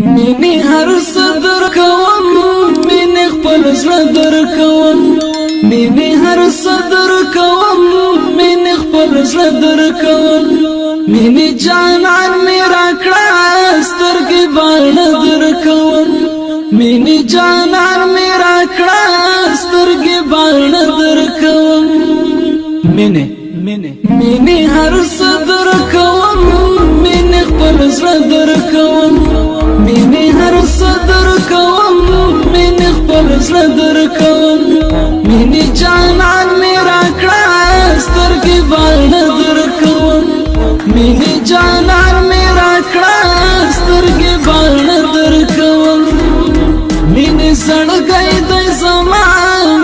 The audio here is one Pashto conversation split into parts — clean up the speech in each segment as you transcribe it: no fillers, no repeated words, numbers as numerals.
مینی هر صدر کوم مینی خپل زړه در کوم مینی هر صدر کوم مینی خپل زړه در کوم مینی جانان میرا کړه سترګې باندې در کوم مینی جانان میرا کړه سترګې باندې در کوم مینی هر صدر کوم مینی خپل زړه در کوم مینی هر صدر کوم مینی خپل زړه در کوم مینی جانان میرا کړه سترګې باندې در کوم مینی جانان میرا کړه سترګې باندې در کوم مینی زړګی د زما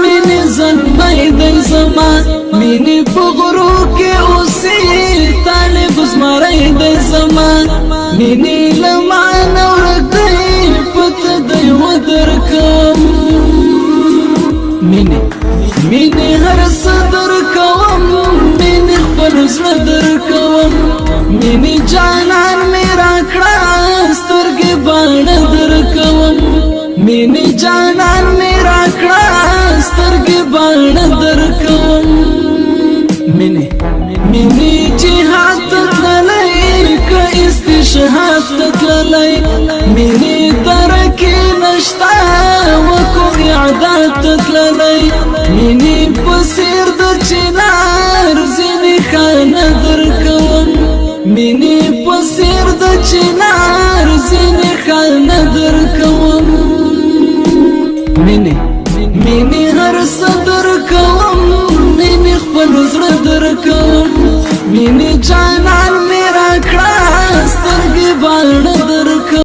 مینی زنبای د زما مینی په غرو کې اوسې طالب زمری د زما مینی لمان ورګي پت دی ودر کوم مینی هر صدر کوم مینی خپل زړه در کوم مینی جانان میرا کړه سترګې باندې در کوم مینی جانان میرا کړه سترګې باندې در کوم مینی جهاد تللی که استشهاد تللی مینی درکی نشتا وکو اعداد تللی مینی پسیر د چنار زینی خانه در کوم مینی پسیر د چنار زینی خانه در کوم مینی هر صدر کوم مینی خپل زړه در کوم مینی جان